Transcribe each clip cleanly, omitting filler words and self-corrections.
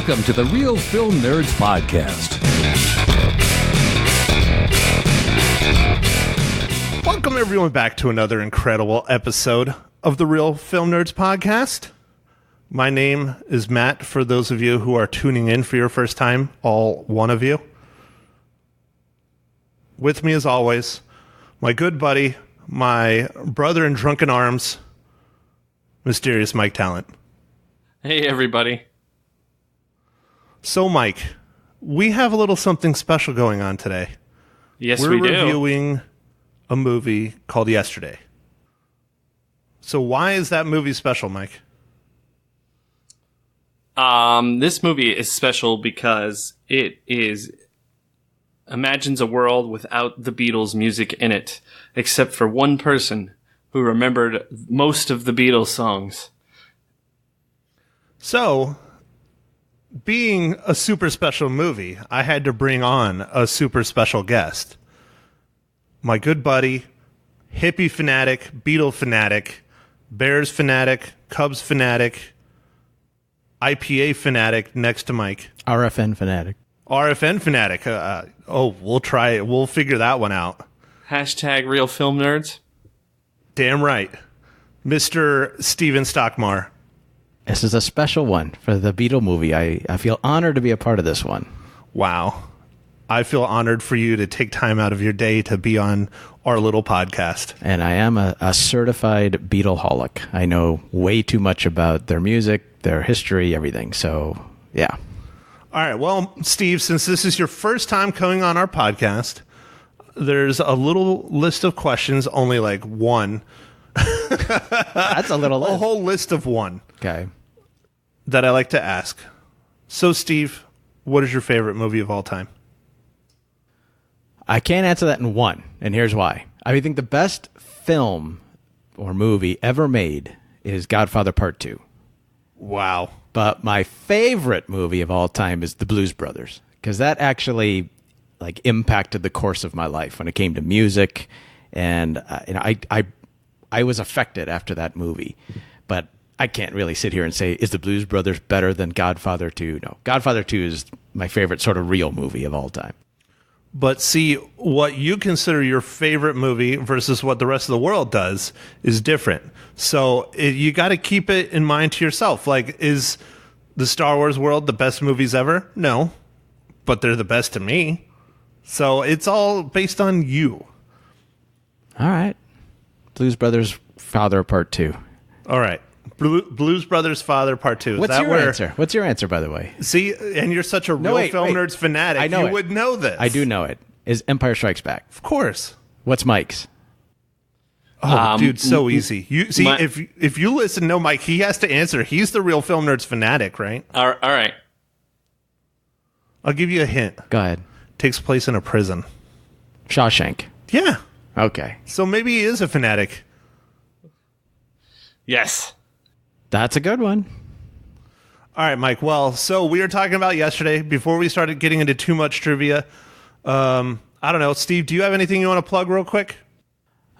Welcome to the Real Film Nerds Podcast. Welcome everyone back to another incredible episode of the Real Film Nerds Podcast. My name is Matt, for those of you who are tuning in for your first time, all one of you. With me as always, my good buddy, my brother in drunken arms, Mysterious Mike Talent. Hey, everybody. So, Mike, we have a little something special going on today. Yes, We're we do. reviewing a movie called Yesterday. So why is that movie special, Mike? This movie is special because it imagines a world without the Beatles music in it, except for one person who remembered most of the Beatles songs. So, being a super special movie, I had to bring on a super special guest. My good buddy, Hippy fanatic, Beatle fanatic, Bears fanatic, Cubs fanatic, IPA fanatic next to Mike. RFN fanatic. RFN fanatic. We'll try it. We'll figure that one out. Hashtag Real Film Nerds. Damn right. Mr. Steven Stockmar. This is a special one for the Beatle movie. I feel honored to be a part of this one. Wow. I feel honored for you to take time out of your day to be on our little podcast. And I am a certified Beatleholic. I know way too much about their music, their history, everything. So, yeah. All right. Well, Steve, since this is your first time coming on our podcast, there's a little list of questions, only like one. That's a little list. A whole list of one. Okay. That I like to ask. So, Steve, what is your favorite movie of all time? I can't answer that in one, and here's why. I think the best film or movie ever made is Godfather Part 2. Wow. But my favorite movie of all time is The Blues Brothers, because that actually impacted the course of my life when it came to music, and I was affected after that movie. But I can't really sit here and say, is The Blues Brothers better than Godfather 2? No, Godfather 2 is my favorite sort of real movie of all time. But see, what you consider your favorite movie versus what the rest of the world does is different. So you got to keep it in mind to yourself. Like, is the Star Wars world the best movies ever? No, but they're the best to me. So it's all based on you. All right. Blues Brothers Father Part 2. All right. Blues Brothers Father Part 2. What's your answer? What's your answer, by the way? See, and you're such a real film nerds fanatic. I know you would know this. I do know it. Is Empire Strikes Back. Of course. What's Mike's? Oh, dude, so easy. You see, if you listen, no, Mike, he has to answer. He's the real film nerds fanatic, right? All right. I'll give you a hint. Go ahead. Takes place in a prison. Shawshank. Yeah. Okay. So maybe he is a fanatic. Yes. That's a good one. All right, Mike. Well, so we were talking about yesterday before we started getting into too much trivia. I don't know. Steve, do you have anything you want to plug real quick?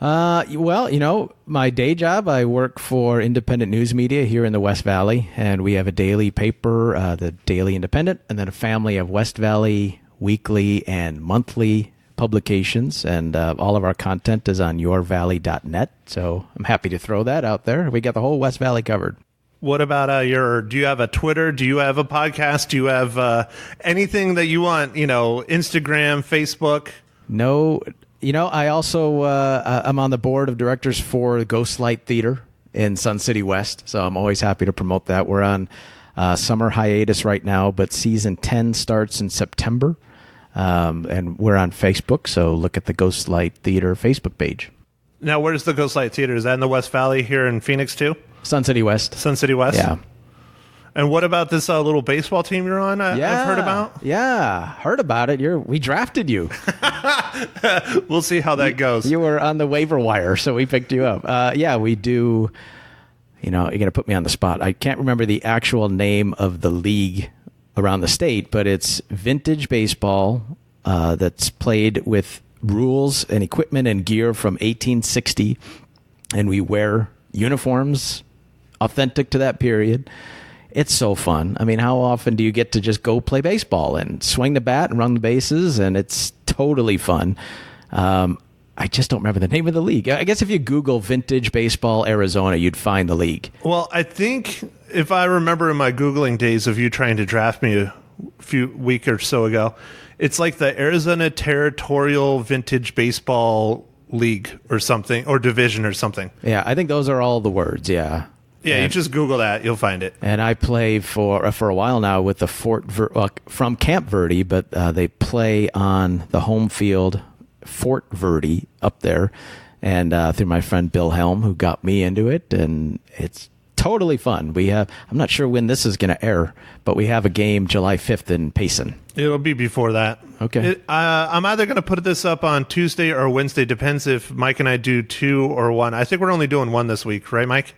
Well, my day job, I work for independent news media here in the West Valley, and we have a daily paper, the Daily Independent, and then a family of West Valley weekly and monthly publications, and all of our content is on yourvalley.net, so I'm happy to throw that out there. We got the whole West Valley covered. What about do you have a Twitter? Do you have a podcast? Do you have anything that you want, Instagram, Facebook? No, I also, I'm on the board of directors for Ghostlight Theater in Sun City West, so I'm always happy to promote that. We're on summer hiatus right now, but season 10 starts in September. And we're on Facebook, so look at the Ghostlight Theater Facebook page. Now, where's the Ghostlight Theater? Is that in the West Valley here in Phoenix, too? Sun City West. Sun City West? Yeah. And what about this little baseball team you're on? I've heard about? Yeah, heard about it. We drafted you. We'll see how that goes. You were on the waiver wire, so we picked you up. Yeah, we do. You're going to put me on the spot. I can't remember the actual name of the league around the state, but it's vintage baseball that's played with rules and equipment and gear from 1860, and we wear uniforms authentic to that period. It's so fun. I mean, how often do you get to just go play baseball and swing the bat and run the bases? And it's totally fun. I just don't remember the name of the league. I guess if you Google Vintage Baseball Arizona, you'd find the league. Well, I think if I remember in my Googling days of you trying to draft me a week or so ago, it's like the Arizona Territorial Vintage Baseball League or something, or division or something. Yeah, I think those are all the words, yeah. Yeah, you just Google that, you'll find it. And I play for a while now with the from Camp Verde, but they play on the home field, Fort Verde, up there, and through my friend Bill Helm, who got me into it, and it's totally fun. I'm not sure when this is going to air, but we have a game July 5th in Payson. It'll be before that. Okay. I'm either going to put this up on Tuesday or Wednesday, depends if Mike and I do 2 or 1. I think we're only doing 1 this week, right, Mike?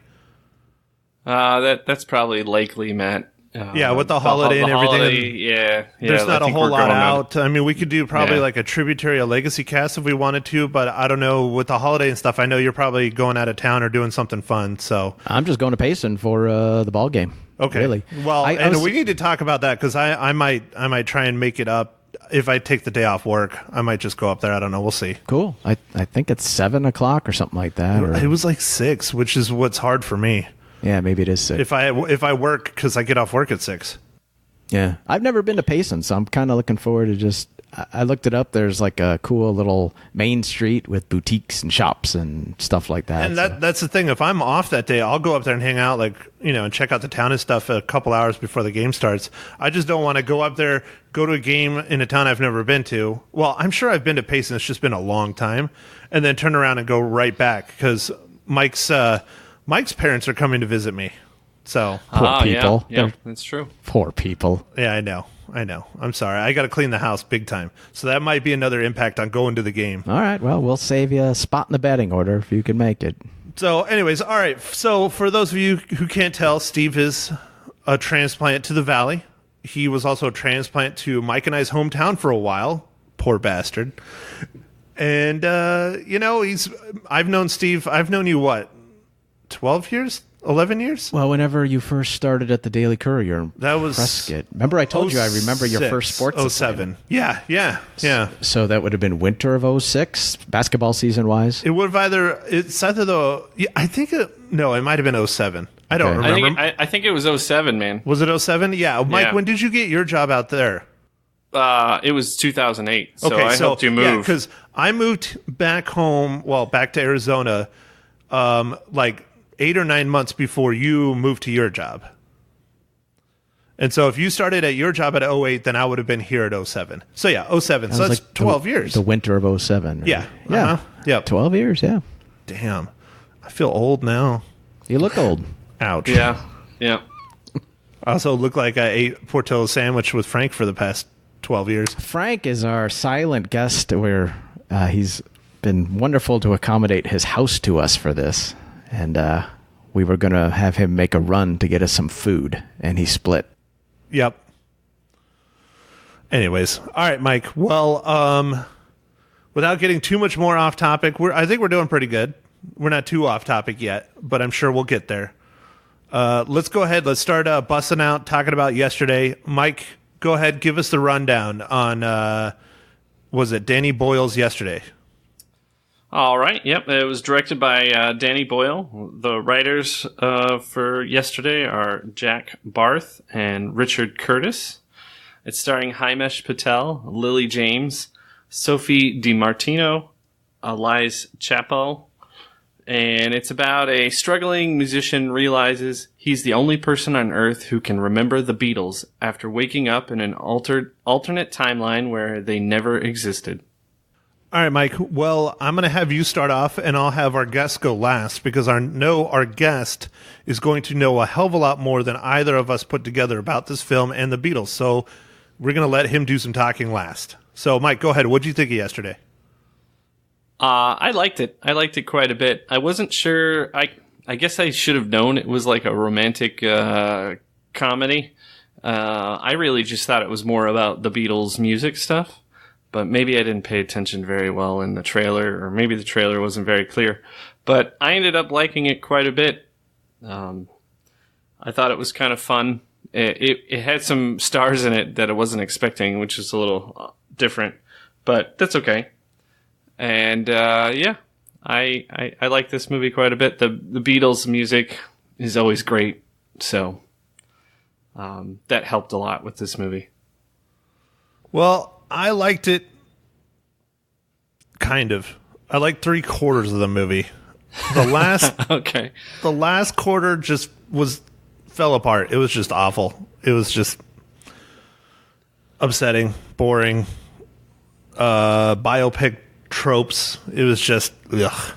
That's probably likely, Matt. Yeah, with the holiday and everything. There's not a whole lot out. I mean, we could do probably like a tributary, a legacy cast if we wanted to, but I don't know. With the holiday and stuff, I know you're probably going out of town or doing something fun. So I'm just going to Payson for the ball game. Okay. Really. Well, we need to talk about that because I might try and make it up. If I take the day off work, I might just go up there. I don't know. We'll see. Cool. I think it's 7:00 or something like that. It was like 6, which is what's hard for me. Yeah, maybe it is 6. If I work, because I get off work at 6. Yeah. I've never been to Payson, so I'm kind of looking forward to just... I looked it up. There's like a cool little main street with boutiques and shops and stuff like that. And that's the thing. If I'm off that day, I'll go up there and hang out, and check out the town and stuff a couple hours before the game starts. I just don't want to go up there, go to a game in a town I've never been to. Well, I'm sure I've been to Payson. It's just been a long time. And then turn around and go right back because Mike's parents are coming to visit me. So poor people. Yeah, that's true. Poor people. Yeah, I know. I'm sorry. I got to clean the house big time. So that might be another impact on going to the game. All right. Well, we'll save you a spot in the batting order if you can make it. So anyways, all right. So for those of you who can't tell, Steve is a transplant to the Valley. He was also a transplant to Mike and I's hometown for a while. Poor bastard. And, I've known Steve. I've known you, 12 years? 11 years? Well, whenever you first started at the Daily Courier, that was Prescott. Remember, I told you I remember your first sports. 07. Yeah. So that would have been winter of 06, basketball season wise. It would have it's either though. I think no, it might have been 07. I don't remember. I think it was 07, man. Was it 07? Yeah, Mike. Yeah. When did you get your job out there? It was 2008. So I helped you move. Yeah, because I moved back home. Well, back to Arizona. 8 or 9 months before you moved to your job. And so if you started at your job at 08, then I would have been here at 07. So yeah, 07. So that's 12 years. The winter of 07. Right? Yeah. Yeah. Uh-huh. Yep. 12 years, yeah. Damn. I feel old now. You look old. Ouch. Yeah. I also look like I ate Portillo sandwich with Frank for the past 12 years. Frank is our silent guest where he's been wonderful to accommodate his house to us for this. And we were going to have him make a run to get us some food, and he split. Yep. Anyways, all right, Mike. Well, without getting too much more off topic, I think we're doing pretty good. We're not too off topic yet, but I'm sure we'll get there. Let's go ahead. Let's start busting out, talking about yesterday. Mike, go ahead. Give us the rundown on, was it Danny Boyle's Yesterday? All right. Yep. It was directed by Danny Boyle. The writers for Yesterday are Jack Barth and Richard Curtis. It's starring Himesh Patel, Lily James, Sophie DiMartino, Elias Chappell. And it's about a struggling musician realizes he's the only person on Earth who can remember the Beatles after waking up in an alternate timeline where they never existed. All right, Mike. Well, I'm going to have you start off, and I'll have our guest go last because our guest is going to know a hell of a lot more than either of us put together about this film and the Beatles. So we're going to let him do some talking last. So, Mike, go ahead. What did you think of Yesterday? I liked it. I liked it quite a bit. I wasn't sure. I guess I should have known it was like a romantic comedy. I really just thought it was more about the Beatles music stuff. But maybe I didn't pay attention very well in the trailer, or maybe the trailer wasn't very clear. But I ended up liking it quite a bit. I thought it was kind of fun. It had some stars in it that I wasn't expecting, which is a little different, but that's okay. And I like this movie quite a bit. The Beatles music is always great, so that helped a lot with this movie. Well, I liked it. Kind of. I liked 3/4 of the movie. The last Okay. The last quarter just fell apart. It was just awful. It was just upsetting, boring, biopic tropes. It was just ugh.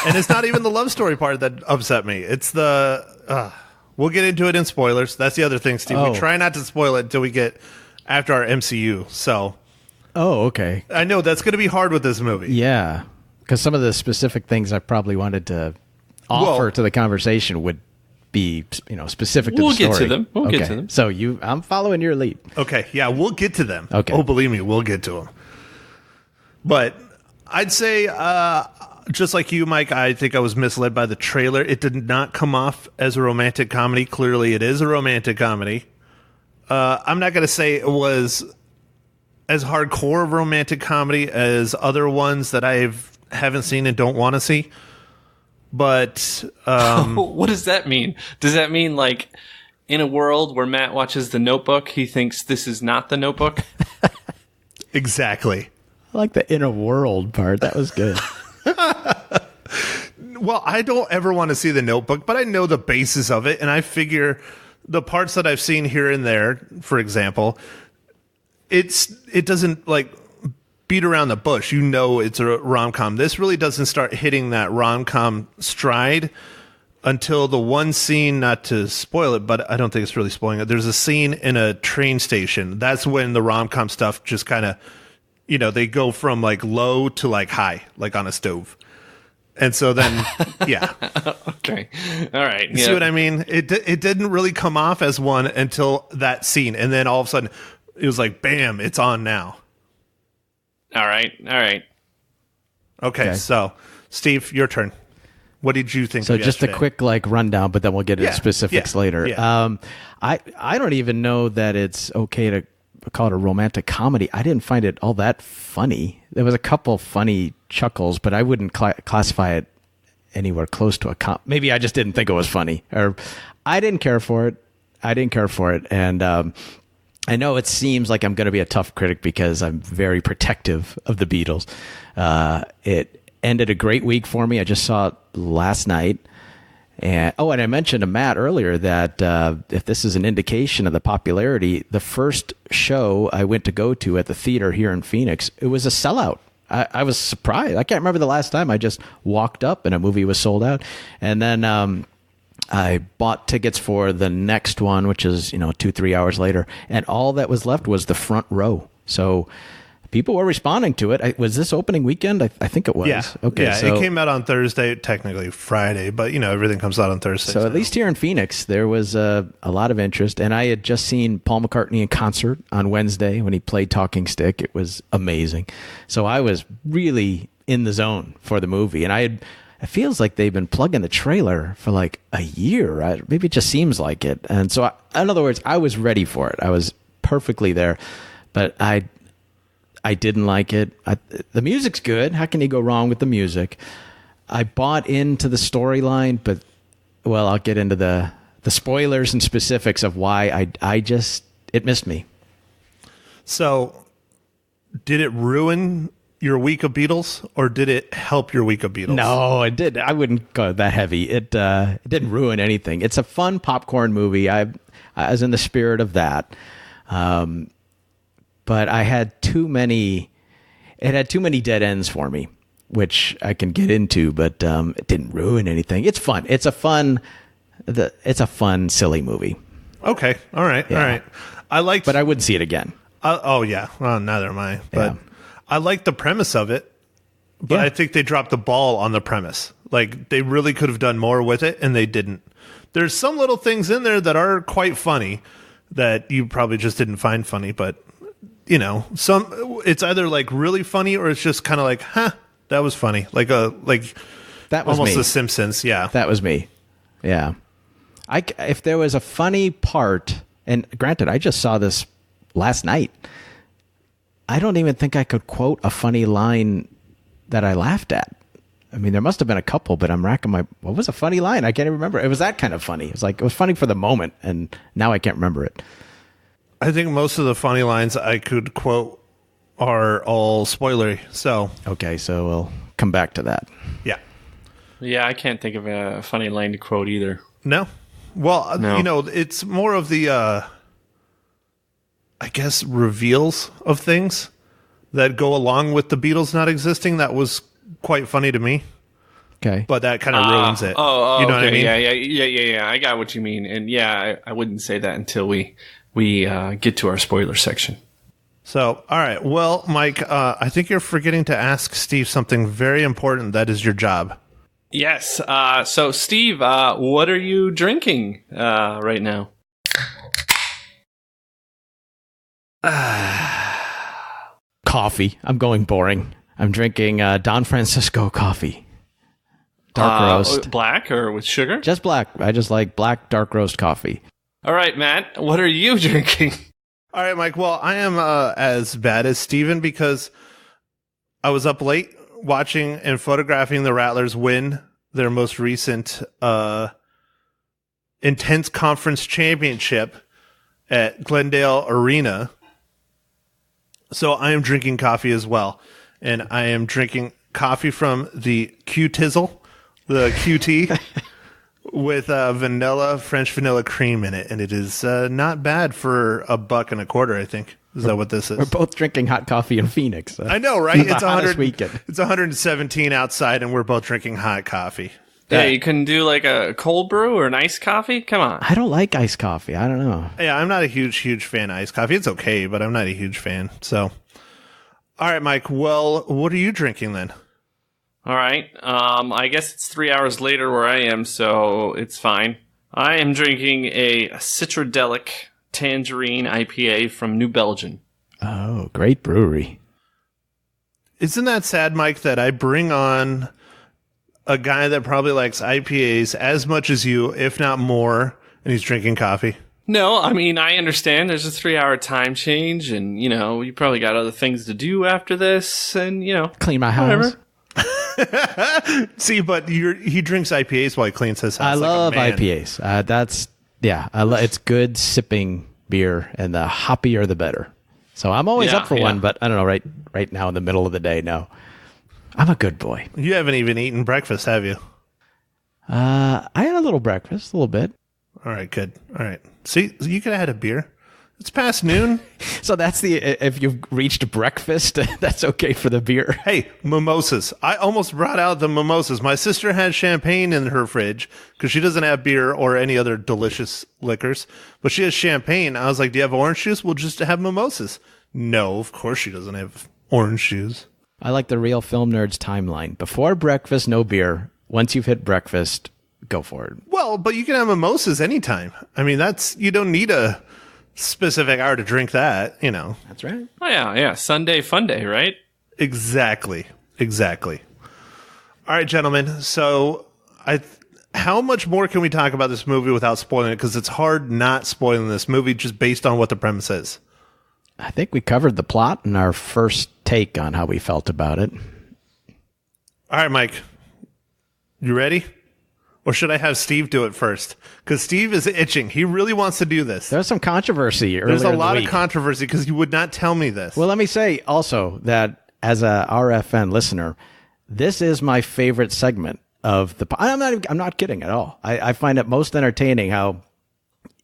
And it's not even the love story part that upset me. It's the we'll get into it in spoilers. That's the other thing, Steve. Oh. We try not to spoil it until we get after our MCU. So Oh, okay. I know that's going to be hard with this movie. Yeah, because some of the specific things I probably wanted to offer to the conversation would be, specific to the story. We'll get to them. We'll get to them. So I'm following your lead. Okay, yeah, we'll get to them. Okay. Oh, believe me, we'll get to them. But I'd say, just like you, Mike, I think I was misled by the trailer. It did not come off as a romantic comedy. Clearly, it is a romantic comedy. I'm not going to say it was as hardcore of a romantic comedy as other ones that I haven't seen and don't want to see. But what does that mean? Does that mean like in a world where Matt watches The Notebook, he thinks this is not The Notebook? exactly. I like the inner world part. That was good. Well, I don't ever want to see The Notebook, but I know the basis of it, and I figure the parts that I've seen here and there, for example, it doesn't like beat around the bush. It's a rom-com. This really doesn't start hitting that rom-com stride until the one scene, not to spoil it, but I don't think it's really spoiling it. There's a scene in a train station. That's when the rom-com stuff just kind of, they go from like low to like high, like on a stove. And so then, yeah. Okay. All right. You see what I mean? It didn't really come off as one until that scene. And then all of a sudden, it was like, bam, it's on now. All right. Okay, so, Steve, your turn. What did you think So of just yesterday? a quick rundown, but then we'll get into specifics later. Yeah. I don't even know that it's okay to call it a romantic comedy. I didn't find it all that funny. There was a couple funny chuckles, but I wouldn't classify it anywhere close to a maybe I just didn't think it was funny, or I didn't care for it. And I know it seems like I'm going to be a tough critic because I'm very protective of the Beatles. It ended a great week for me. I just saw it last night. And I mentioned to Matt earlier that if this is an indication of the popularity, the first show I went to go to at the theater here in Phoenix, it was a sellout. I was surprised. I can't remember the last time I just walked up and a movie was sold out. And then I bought tickets for the next one, which is 2-3 hours later, and all that was left was the front row. So people were responding to it. Was this opening weekend? I think it was. Yeah. Okay. Yeah, so, it came out on Thursday, technically Friday, but everything comes out on Thursday. So at least here in Phoenix, there was a lot of interest, and I had just seen Paul McCartney in concert on Wednesday when he played Talking Stick. It was amazing. So I was really in the zone for the movie, and it feels like they've been plugging the trailer for like a year. Maybe it just seems like it. And so, in other words, I was ready for it. I was perfectly there, but I didn't like it. The music's good. How can you go wrong with the music? I bought into the storyline, but, I'll get into the spoilers and specifics of why it missed me. So, did it ruin your week of Beatles, or did it help your week of Beatles? No, it did. I wouldn't go that heavy. It didn't ruin anything. It's a fun popcorn movie. I was in the spirit of that. But I had too many. It had too many dead ends for me, which I can get into. But it didn't ruin anything. It's fun. It's a fun, silly movie. Okay. All right. Yeah. All right. But I wouldn't see it again. Oh yeah. Well, neither am I. But I like the premise of it. But I think they dropped the ball on the premise. Like, they really could have done more with it, and they didn't. There's some little things in there that are quite funny that you probably just didn't find funny, but it's either like really funny or it's just kind of like, that was funny. Like that was almost me. The Simpsons. Yeah. That was me. Yeah. If there was a funny part, and granted, I just saw this last night, I don't even think I could quote a funny line that I laughed at. I mean, there must have been a couple, but I'm racking what was a funny line? I can't even remember. It was that kind of funny. It was funny for the moment, and now I can't remember it. I think most of the funny lines I could quote are all spoilery. So okay, so we'll come back to that. Yeah. Yeah, I can't think of a funny line to quote either. No? Well, No. It's more of the, I guess, reveals of things that go along with the Beatles not existing. That was quite funny to me. Okay. But that kind of ruins it. Oh, you know okay. what I mean? Yeah. I got what you mean. And yeah, I wouldn't say that until we get to our spoiler section. So, all right. Well, Mike, I think you're forgetting to ask Steve something very important. That is your job. Yes. So, Steve, what are you drinking right now? Coffee. I'm going boring. I'm drinking Don Francisco coffee. Dark roast. Black or with sugar? Just black. I just like black dark roast coffee. All right, Matt, what are you drinking? All right, Mike. Well, I am as bad as Steven because I was up late watching and photographing the Rattlers win their most recent intense conference championship at Glendale Arena. So I am drinking coffee as well. And I am drinking coffee from the Q-Tizzle, the QT, with French vanilla cream in it. And it is not bad for $1.25, I think. Is that what this is? We're both drinking hot coffee in Phoenix. I know, right? It's the hottest weekend. It's 117 outside, and we're both drinking hot coffee. Yeah, you couldn't do like a cold brew or an iced coffee? Come on. I don't like iced coffee. I don't know. Yeah, I'm not a huge fan of iced coffee. It's okay, but I'm not a huge fan. So, all right, Mike. Well, what are you drinking then? All right. I guess it's 3 hours later where I am, so it's fine. I am drinking a Citradelic Tangerine IPA from New Belgium. Oh, great brewery. Isn't that sad, Mike, that I bring on a guy that probably likes IPAs as much as you, if not more, and he's drinking coffee? No, I mean, I understand there's a 3-hour time change, and, you probably got other things to do after this, and, Clean my house. whatever. See, but he drinks IPAs while he cleans his house. I love a man. IPAs. It's good sipping beer, and the hoppier the better. So I'm always up for one, but I don't know, right now in the middle of the day, no. I'm a good boy. You haven't even eaten breakfast, have you? I had a little breakfast, a little bit. All right, good. All right. See, you could have had a beer. It's past noon. So that's if you've reached breakfast, that's okay for the beer. Hey, mimosas. I almost brought out the mimosas. My sister had champagne in her fridge because she doesn't have beer or any other delicious liquors, but she has champagne. I was like, do you have orange juice? We'll just have mimosas. No, of course she doesn't have orange juice. I like the Real Film Nerds timeline. Before breakfast, no beer. Once you've hit breakfast, go for it. Well, but you can have mimosas anytime. I mean, you don't need a specific hour to drink that, That's right. Oh, yeah. Sunday fun day, right? Exactly. All right, gentlemen. So how much more can we talk about this movie without spoiling it? Because it's hard not spoiling this movie just based on what the premise is. I think we covered the plot in our first take on how we felt about it. All right, Mike. You ready? Or should I have Steve do it first? Because Steve is itching. He really wants to do this. There's some controversy earlier. There's a lot in the of week. controversy because you would not tell me this. Well, let me say also that as a RFN listener, this is my favorite segment of the. I'm not kidding at all. I find it most entertaining how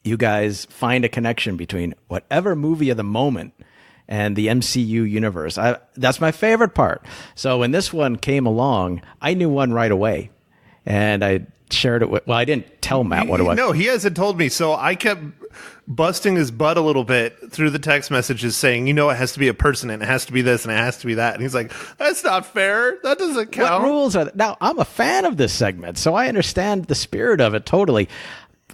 you guys find a connection between whatever movie of the moment and the MCU universe. That's my favorite part. So when this one came along, I knew one right away, and I shared it with. Well, I didn't tell Matt what it was. No, he hasn't told me. So I kept busting his butt a little bit through the text messages saying, it has to be a person and it has to be this and it has to be that. And he's like, that's not fair. That doesn't count. What rules are now? I'm a fan of this segment, so I understand the spirit of it totally.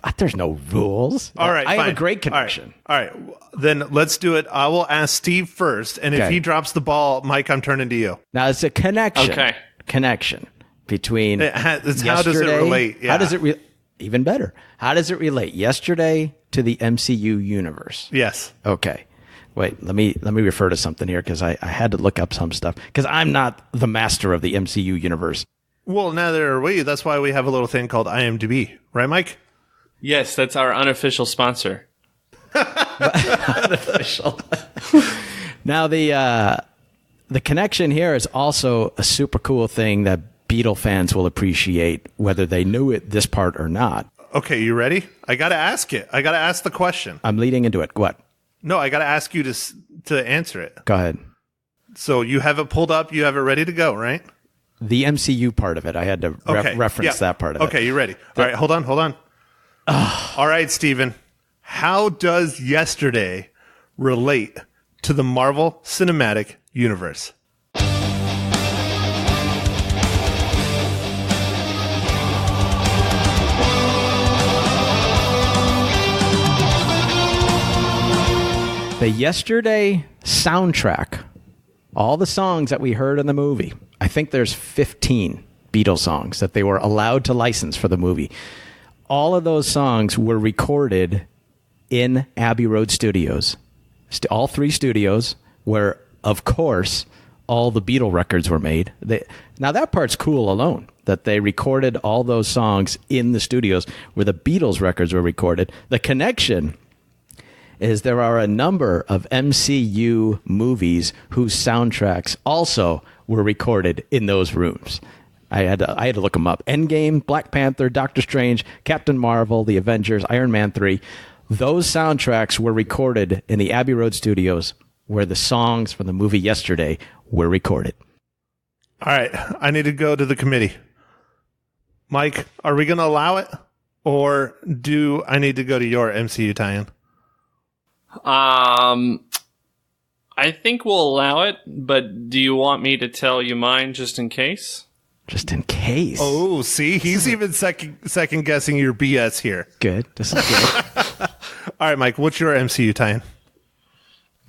But there's no rules. All right, I fine. have a great connection. All right. Then let's do it. I will ask Steve first, and if Okay. he drops the ball, Mike, I'm turning to you. Now it's a connection. Okay. Connection between How does it yesterday- relate? Yeah. How does it? Even better. How does it relate yesterday to the MCU universe? Yes. Okay. Wait, let me refer to something here because I had to look up some stuff because I'm not the master of the MCU universe. Well, neither are we. That's why we have a little thing called IMDb. Right, Mike? Yes, that's our unofficial sponsor. Unofficial. Now, the connection here is also a super cool thing that Beatle fans will appreciate, whether they knew it this part or not. Okay, you ready? I got to ask it. I got to ask the question. I'm leading into it. What? No, I got to ask you to answer it. Go ahead. So you have it pulled up. You have it ready to go, right? The MCU part of it. I had to reference that part of it. Okay, you ready? All right, hold on. All right, Steven. How does yesterday relate to the Marvel Cinematic Universe? The yesterday soundtrack, all the songs that we heard in the movie, I think there's 15 Beatles songs that they were allowed to license for the movie. All of those songs were recorded in Abbey Road Studios. All three studios where, of course, all the Beatle records were made. Now, that part's cool alone, that they recorded all those songs in the studios where the Beatles records were recorded. The connection is there are a number of MCU movies whose soundtracks also were recorded in those rooms. I had to look them up. Endgame, Black Panther, Doctor Strange, Captain Marvel, The Avengers, Iron Man 3. Those soundtracks were recorded in the Abbey Road Studios where the songs from the movie yesterday were recorded. All right, I need to go to the committee. Mike, are we going to allow it? Or do I need to go to your MCU tie-in? I think we'll allow it, but do you want me to tell you mine just in case? Just in case. Oh, see, he's even second guessing your BS here. Good. This is good. All right, Mike, what's your MCU tie-in?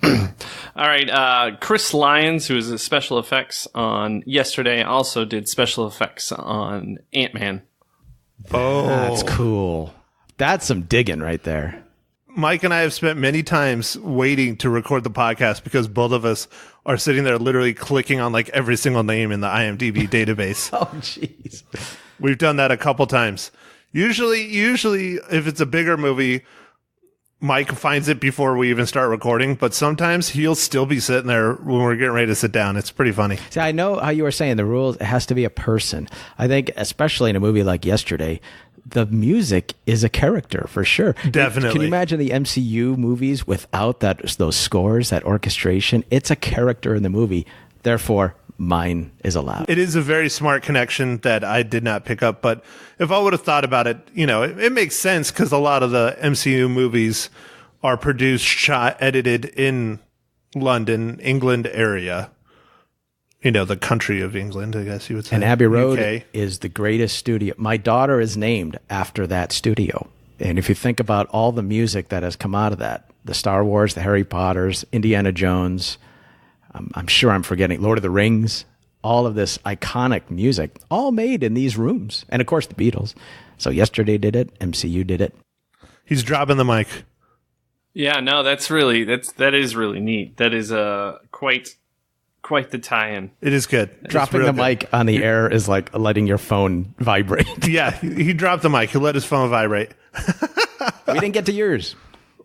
All right, Chris Lyons, who is a special effects on yesterday, also did special effects on Ant-Man. Oh, that's cool. That's some digging right there. Mike and I have spent many times waiting to record the podcast because both of us are sitting there literally clicking on like every single name in the IMDb database. Oh, jeez. We've done that a couple times. Usually, if it's a bigger movie, Mike finds it before we even start recording, but sometimes he'll still be sitting there when we're getting ready to sit down. It's pretty funny. See, I know how you were saying the rules, it has to be a person. I think, especially in a movie like yesterday, the music is a character for sure. Definitely. Can you imagine the MCU movies without those scores, that orchestration? It's a character in the movie. Therefore, mine is allowed. It is a very smart connection that I did not pick up, but if I would have thought about it, it makes sense because a lot of the MCU movies are produced, shot, edited in London, England area. The country of England, I guess you would say. And Abbey Road UK is the greatest studio. My daughter is named after that studio. And if you think about all the music that has come out of that, the Star Wars, the Harry Potters, Indiana Jones, I'm sure I'm forgetting Lord of the Rings, all of this iconic music, all made in these rooms. And of course, the Beatles. So yesterday did it. MCU did it. He's dropping the mic. Yeah, no, that is really neat. That is quite the tie-in. It is good. Dropping the mic on the air is like letting your phone vibrate. Yeah, he dropped the mic. He let his phone vibrate. We didn't get to yours.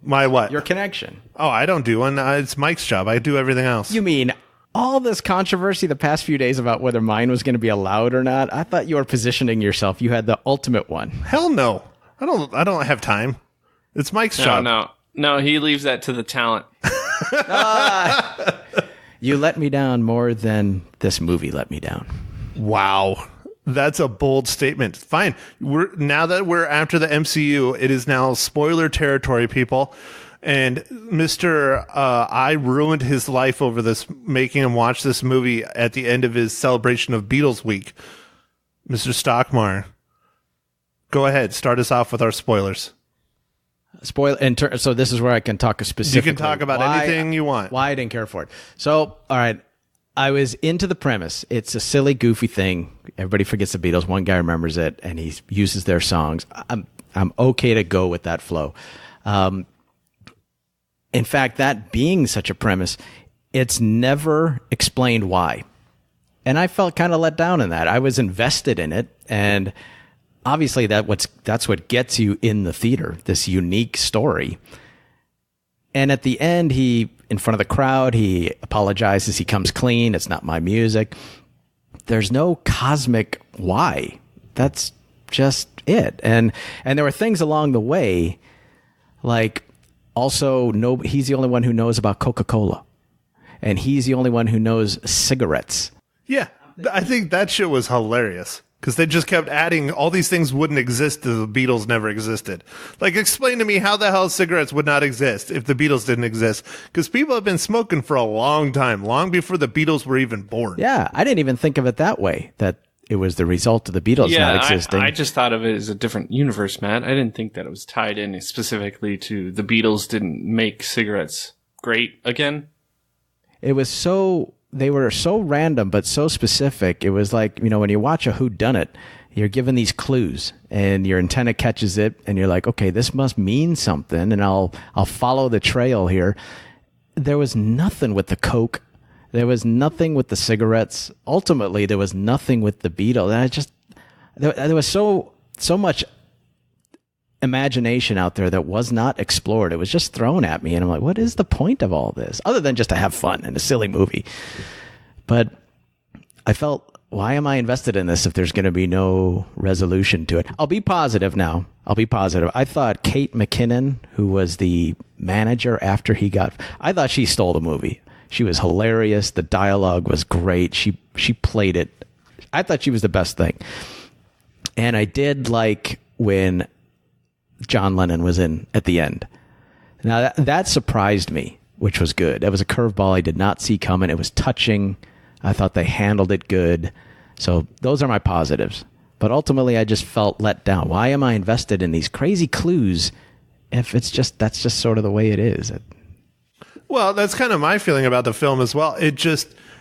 My what? Your connection. Oh, I don't do one. It's Mike's job. I do everything else. You mean all this controversy the past few days about whether mine was going to be allowed or not? I thought you were positioning yourself. You had the ultimate one. Hell no. I don't have time. It's Mike's job. No, he leaves that to the talent. You let me down more than this movie let me down. Wow. That's a bold statement. Fine. Now that we're after the MCU, it is now spoiler territory, people. And Mr. I ruined his life over this, making him watch this movie at the end of his celebration of Beatles week. Mr. Stockmar, go ahead. Start us off with our spoilers. So this is where I can talk specifically. You can talk about anything you want. Why I didn't care for it. So, all right. I was into the premise. It's a silly, goofy thing. Everybody forgets the Beatles. One guy remembers it, and he uses their songs. I'm okay to go with that flow. In fact, that being such a premise, it's never explained why. And I felt kind of let down in that. I was invested in it, and obviously that's what gets you in the theater, this unique story. And at the end, he, in front of the crowd, he apologizes, he comes clean, it's not my music. There's no cosmic why. That's just it. And there were things along the way, like also he's the only one who knows about Coca-Cola. And he's the only one who knows cigarettes. Yeah, I think that shit was hilarious because they just kept adding all these things wouldn't exist if the Beatles never existed. Like, explain to me how the hell cigarettes would not exist if the Beatles didn't exist, because people have been smoking for a long time, long before the Beatles were even born. Yeah, I didn't even think of it that way, that it was the result of the Beatles not existing. I just thought of it as a different universe, Matt. I didn't think that it was tied in specifically to the Beatles didn't make cigarettes great again. It was they were so random, but so specific. It was like, when you watch a whodunit, you're given these clues and your antenna catches it and you're like, okay, this must mean something. And I'll follow the trail here. There was nothing with the Coke. There was nothing with the cigarettes. Ultimately, there was nothing with the Beatles. And there was so much imagination out there that was not explored. It was just thrown at me, and I'm like, what is the point of all this other than just to have fun in a silly movie? But I felt, why am I invested in this if there's going to be no resolution to it? I'll be positive now. I thought Kate McKinnon, who was the manager after I thought she stole the movie. She was hilarious. The dialogue was great. She played it. I thought she was the best thing. And I did like when John Lennon was in at the end. Now that surprised me, which was good. That was a curveball I did not see coming. It was touching. I thought they handled it good. So those are my positives. But ultimately, I just felt let down. Why am I invested in these crazy clues if that's just sort of the way it is? Well, that's kind of my feeling about the film as well. It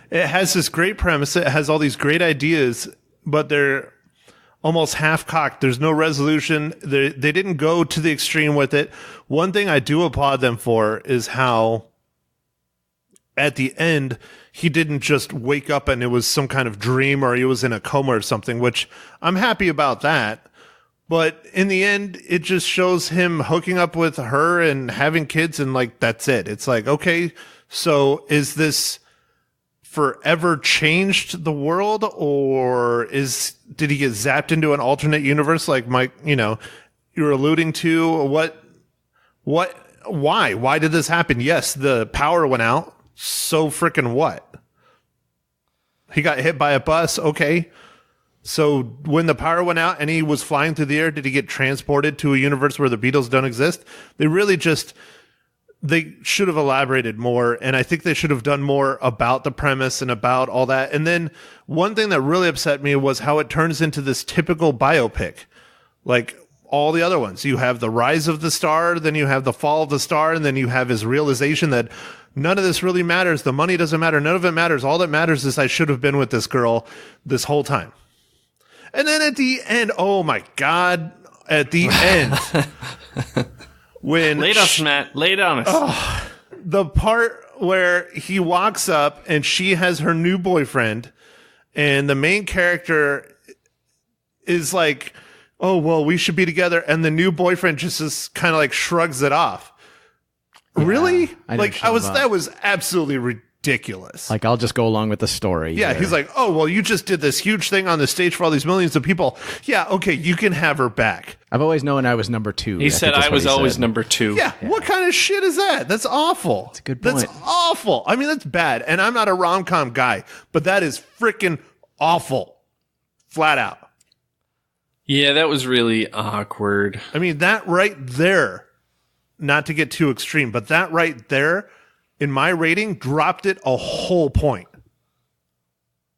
has this great premise. It has all these great ideas, but they're almost half-cocked. There's no resolution. They didn't go to the extreme with it. One thing I do applaud them for is how at the end, he didn't just wake up and it was some kind of dream or he was in a coma or something, which I'm happy about that. But in the end, it just shows him hooking up with her and having kids, and like, that's it. It's like, okay, so is this forever changed the world, or did he get zapped into an alternate universe like Mike, you're alluding to? Why did this happen? Yes, the power went out. So freaking what? He got hit by a bus. Okay. So when the power went out and he was flying through the air, did he get transported to a universe where the Beatles don't exist? They should have elaborated more, and I think they should have done more about the premise and about all that. And then one thing that really upset me was how it turns into this typical biopic. Like all the other ones. You have the rise of the star, then you have the fall of the star, and then you have his realization that none of this really matters. The money doesn't matter. None of it matters. All that matters is I should have been with this girl this whole time. And then at the end, oh my God, at the end, when lay it on us, Matt, lay it on us. The part where he walks up and she has her new boyfriend, and the main character is like, oh, well, we should be together. And the new boyfriend just kind of like shrugs it off. Yeah, really? That was absolutely ridiculous. Like, I'll just go along with the story. Yeah, he's like, oh, well, you just did this huge thing on the stage for all these millions of people. Yeah, okay, you can have her back. I've always known I was number two. He said I was always number two. Yeah, what kind of shit is that? That's awful. That's a good point. That's awful. I mean, that's bad. And I'm not a rom-com guy, but that is freaking awful. Flat out. Yeah, that was really awkward. I mean, that right there, not to get too extreme, but that right there, in my rating, dropped it a whole point.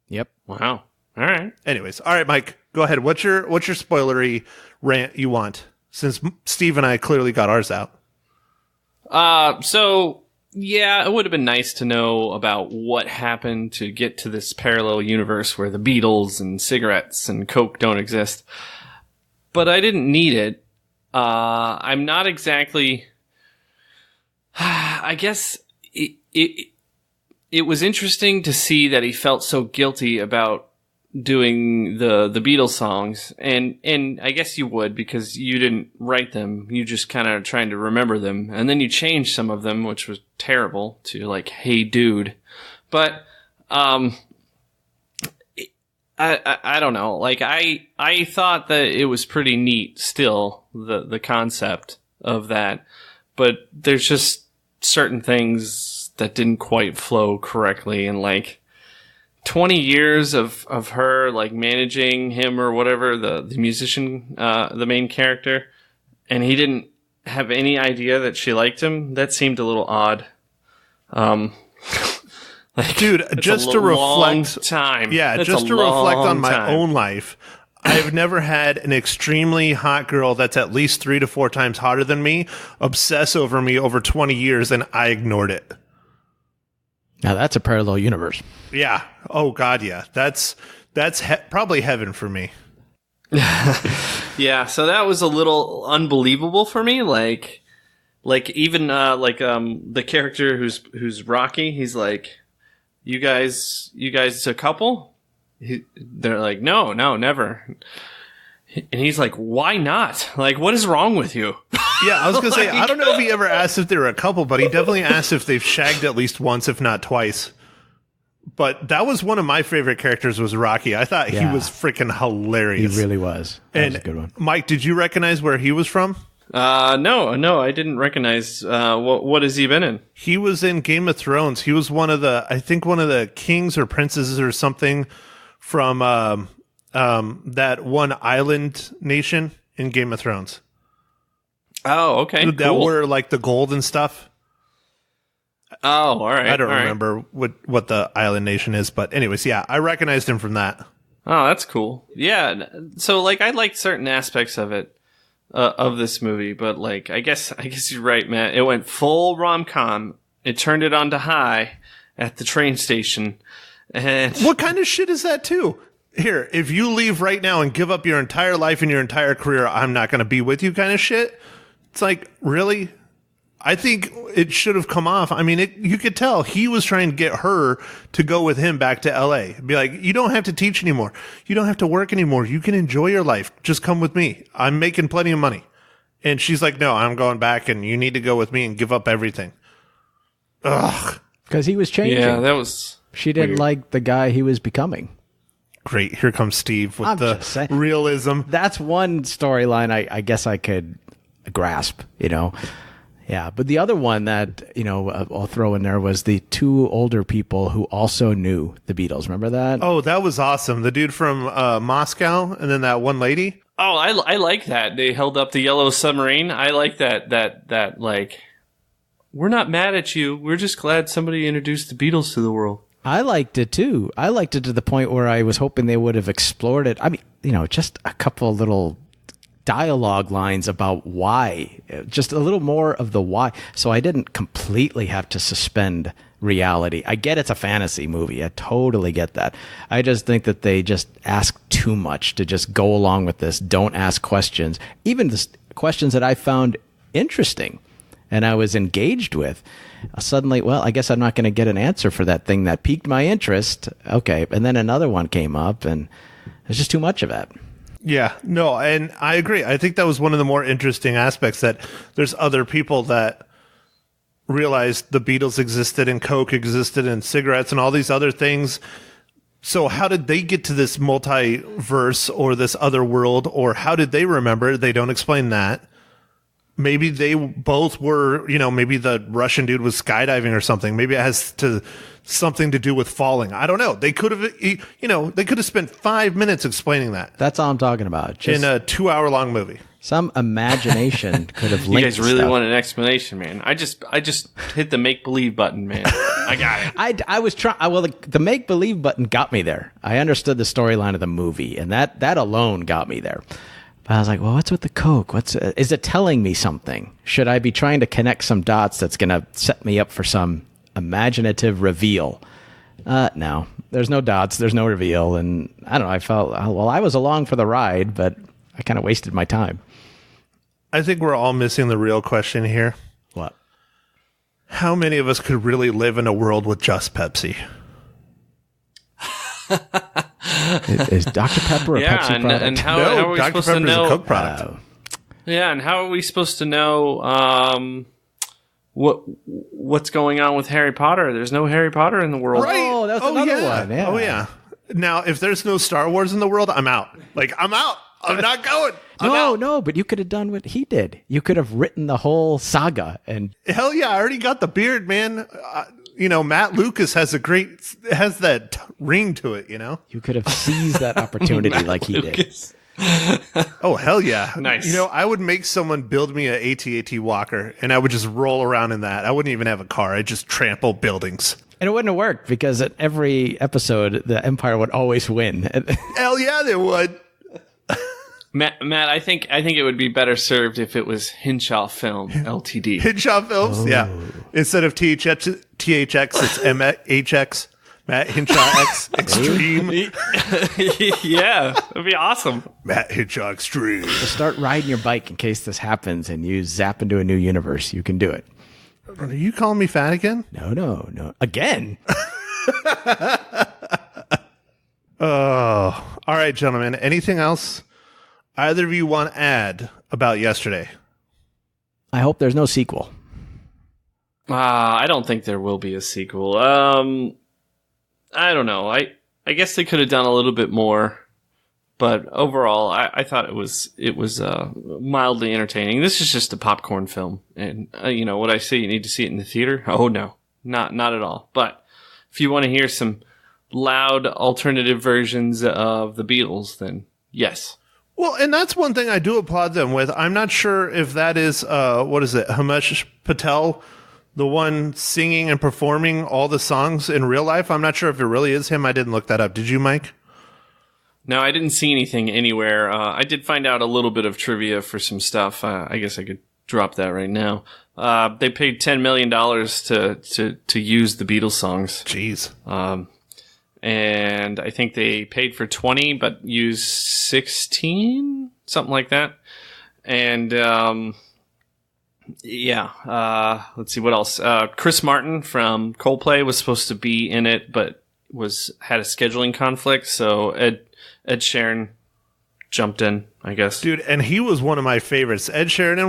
Yep. Wow. All right. Anyways, all right, Mike, go ahead. What's your spoilery rant you want? Since Steve and I clearly got ours out. Yeah, it would have been nice to know about what happened to get to this parallel universe where the Beatles and cigarettes and Coke don't exist. But I didn't need it. I'm not exactly. I guess it was interesting to see that he felt so guilty about doing the Beatles songs, and I guess you would, because you didn't write them, you just kind of trying to remember them, and then you changed some of them, which was terrible, to like "Hey Dude," but I don't know, like I thought that it was pretty neat still, the concept of that, but there's just certain things that didn't quite flow correctly, and like 20 years of her like managing him or whatever, the musician, the main character, and he didn't have any idea that she liked him. That seemed a little odd. Like, dude, just to reflect time. Yeah, That's just to reflect on my own life. I've never had an extremely hot girl that's at least 3 to 4 times hotter than me obsess over me over 20 years, and I ignored it. Now that's a parallel universe. Yeah. Oh God. Yeah. That's probably heaven for me. Yeah. So that was a little unbelievable for me. Like even the character who's Rocky. He's like, you guys a couple? They're like, no, never. And he's like, why not? Like, what is wrong with you? Yeah, I was going to say, I don't know if he ever asked if they were a couple, but he definitely asked if they've shagged at least once, if not twice. But that was one of my favorite characters, was Rocky. I thought he was freaking hilarious. He really was. That was a good one. Mike, did you recognize where he was from? No, I didn't recognize. What has he been in? He was in Game of Thrones. He was one of the kings or princesses or something from that one island nation in Game of Thrones. Oh, okay. That were like the gold and stuff. Oh, all right. I don't remember what the island nation is, but anyways, yeah, I recognized him from that. Oh, that's cool. Yeah. So like, I liked certain aspects of it, of this movie, but like, I guess you're right, Matt. It went full rom-com. It turned it on to high at the train station. And what kind of shit is that too? Here, if you leave right now and give up your entire life and your entire career, I'm not going to be with you kind of shit. It's like, really? I think it should have come off. I mean, you could tell he was trying to get her to go with him back to LA. Be like, you don't have to teach anymore. You don't have to work anymore. You can enjoy your life. Just come with me. I'm making plenty of money. And she's like, no, I'm going back, and you need to go with me and give up everything. Ugh. Because he was changing. Yeah, that was... She didn't like the guy he was becoming. Great. Here comes Steve with the realism. That's one storyline I guess I could grasp, you know. Yeah, but the other one that, you know, I'll throw in there was the 2 older people who also knew the Beatles. Remember that? Oh, that was awesome. The dude from Moscow, and then that one lady. Oh, I like that. They held up the yellow submarine. I like that like, we're not mad at you. We're just glad somebody introduced the Beatles to the world. I liked it too. I liked it to the point where I was hoping they would have explored it. I mean, you know, just a couple of little dialogue lines about why, just a little more of the why. So I didn't completely have to suspend reality. I get it's a fantasy movie. I totally get that. I just think that they just ask too much to just go along with this. Don't ask questions. Even the questions that I found interesting and I was engaged with. Suddenly, well, I guess I'm not going to get an answer for that thing that piqued my interest. Okay. And then another one came up, and there's just too much of it. Yeah, no, and I agree. I think that was one of the more interesting aspects, that there's other people that realized the Beatles existed and Coke existed and cigarettes and all these other things. So how did they get to this multiverse or this other world, or how did they remember it? They don't explain that. Maybe they both were, you know, maybe the Russian dude was skydiving or something. Maybe it has something to do with falling. I don't know. They could have, you know, they could have spent 5 minutes explaining that. That's all I'm talking about. Just in a 2-hour-long movie. Some imagination could have linked. You guys really stuff. want an explanation, man. I just hit the make believe button, man. I got it. I was trying. Well, the make believe button got me there. I understood the storyline of the movie, and that alone got me there. But I was like, well, what's with the Coke? Is it telling me something? Should I be trying to connect some dots that's going to set me up for some imaginative reveal? No, there's no dots. There's no reveal. And I don't know. I felt, well, I was along for the ride, but I kind of wasted my time. I think we're all missing the real question here. What? How many of us could really live in a world with just Pepsi? Is Dr. Pepper a Pepsi product? And how are we Dr. supposed to Pepper is know? a Coke product. Yeah, and how are we supposed to know what's going on with Harry Potter? There's no Harry Potter in the world. Right. Oh, that's another one. Yeah. Oh, yeah. Now, if there's no Star Wars in the world, I'm out. Like, I'm out. I'm not going. No, but you could have done what he did. You could have written the whole saga. And Hell yeah, I already got the beard, man. Matt Lucas has that ring to it, you could have seized that opportunity like he did. Oh, hell yeah. Nice. I would make someone build me a AT-AT walker, and I would just roll around in that. I wouldn't even have a car. I'd just trample buildings. And it wouldn't have worked because at every episode, the Empire would always win. Hell yeah, they would. Matt, I think it would be better served if it was Hinshaw Film Ltd. Hinshaw Films, yeah. Instead of THX, it's MHX. Matt Hinshaw X Extreme. Yeah, it'd be awesome. Matt Hinshaw Extreme. So start riding your bike in case this happens and you zap into a new universe. You can do it. Are you calling me fat again? No. Again? Oh, all right, gentlemen. Anything else either of you want to add about yesterday? I hope there's no sequel. I don't think there will be a sequel. I don't know. I guess they could have done a little bit more, but overall, I thought it was mildly entertaining. This is just a popcorn film, and what I say, you need to see it in the theater. Oh no, not at all. But if you want to hear some loud alternative versions of the Beatles, then yes. Well, and that's one thing I do applaud them with. I'm not sure if that is Himesh Patel, the one singing and performing all the songs in real life. I'm not sure if it really is him. I didn't look that up. Did you, Mike? No, I didn't see anything anywhere. I did find out a little bit of trivia for some stuff. I guess I could drop that right now. They paid $10 million to use the Beatles songs. Jeez. And I think they paid for 20, but used 16, something like that. And let's see what else. Chris Martin from Coldplay was supposed to be in it, but had a scheduling conflict. So Ed Sheeran jumped in, I guess. Dude, and he was one of my favorites. Ed Sheeran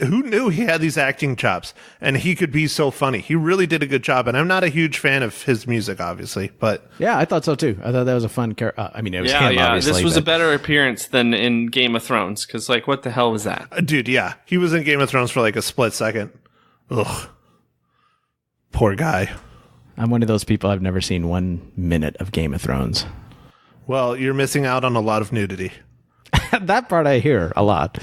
who knew he had these acting chops and he could be so funny. He really did a good job, and I'm not a huge fan of his music, obviously, but yeah, I thought so too. I thought that was a fun character. I mean, it was him, obviously. This was a better appearance than in Game of Thrones, because what the hell was that? Dude, yeah. He was in Game of Thrones for a split second. Ugh. Poor guy. I'm one of those people. I've never seen 1 minute of Game of Thrones. Well, you're missing out on a lot of nudity. That part I hear a lot.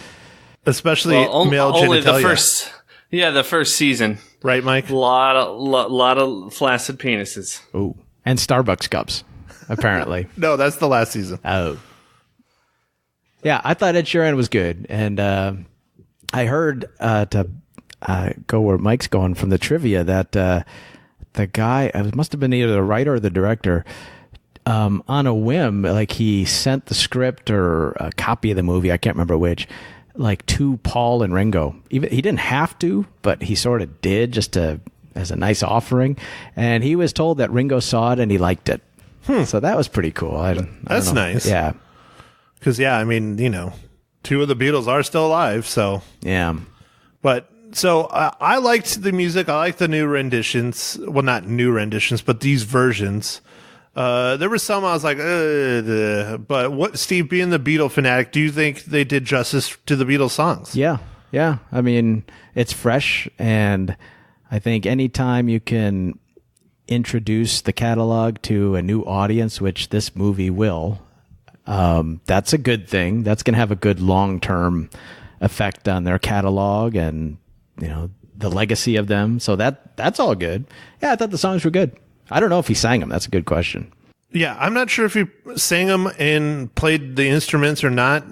Especially male only genitalia. the first season. Right, Mike? A lot of flaccid penises. Ooh. And Starbucks cups, apparently. No, that's the last season. Oh. Yeah, I thought Ed Sheeran was good. And I heard, to go where Mike's going from the trivia, that the guy, it must have been either the writer or the director, on a whim, he sent the script or a copy of the movie, I can't remember which, to Paul and Ringo. Even he didn't have to, but he sort of did, just as a nice offering. And he was told that Ringo saw it and he liked it. So that was pretty cool. That's nice. Yeah. Because, I mean, two of the Beatles are still alive, so. Yeah. But, so, I liked the music. I liked the new renditions. Well, not new renditions, but these versions. There were some I was like, but what, Steve, being the Beatle fanatic, do you think they did justice to the Beatles songs? Yeah. I mean, it's fresh, and I think anytime you can introduce the catalog to a new audience, which this movie will, that's a good thing. That's going to have a good long-term effect on their catalog and, the legacy of them. So that's all good. Yeah, I thought the songs were good. I don't know if he sang them. That's a good question. Yeah, I'm not sure if he sang them and played the instruments or not.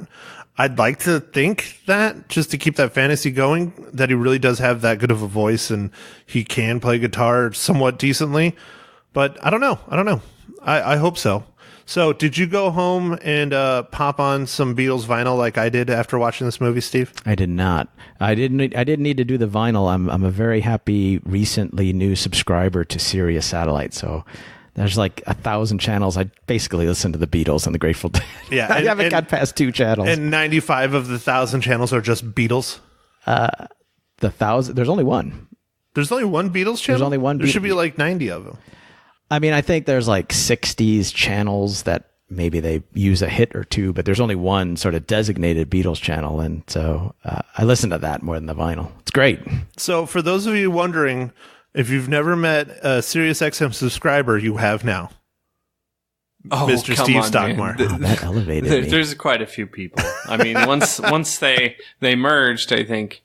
I'd like to think that, just to keep that fantasy going, that he really does have that good of a voice and he can play guitar somewhat decently. But I don't know. I hope so. So did you go home and pop on some Beatles vinyl like I did after watching this movie, Steve? I did not. I didn't need to do the vinyl. I'm a very happy, recently new subscriber to Sirius Satellite. So there's like 1,000 channels. I basically listen to the Beatles and the Grateful Dead. Yeah, I haven't got past 2 channels. And 95 of the 1,000 channels are just Beatles. The 1,000. There's only one. There's only one Beatles channel? There's only one. There should be like 90 of them. I mean, I think there's like 60s channels that maybe they use a hit or two, but there's only one sort of designated Beatles channel. And so I listen to that more than the vinyl. It's great. So for those of you wondering, if you've never met a SiriusXM subscriber, you have now. Oh, Mr. come Steve on, Stockmar. man. That elevated me. There's quite a few people. I mean, once they merged, I think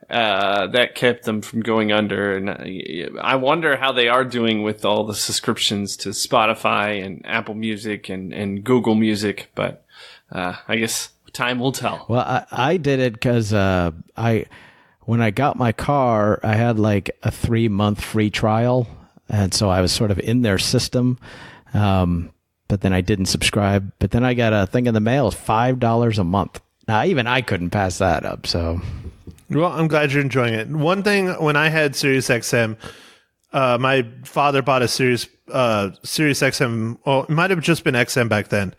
that kept them from going under. And I wonder how they are doing with all the subscriptions to Spotify and Apple Music and Google Music. But I guess time will tell. Well, I did it because when I got my car, I had like a 3-month free trial. And so I was sort of in their system. But then I didn't subscribe. But then I got a thing in the mail, $5 a month. Now, even I couldn't pass that up. So, well, I'm glad you're enjoying it. One thing, when I had SiriusXM, my father bought a SiriusXM. Well, it might have just been XM back then.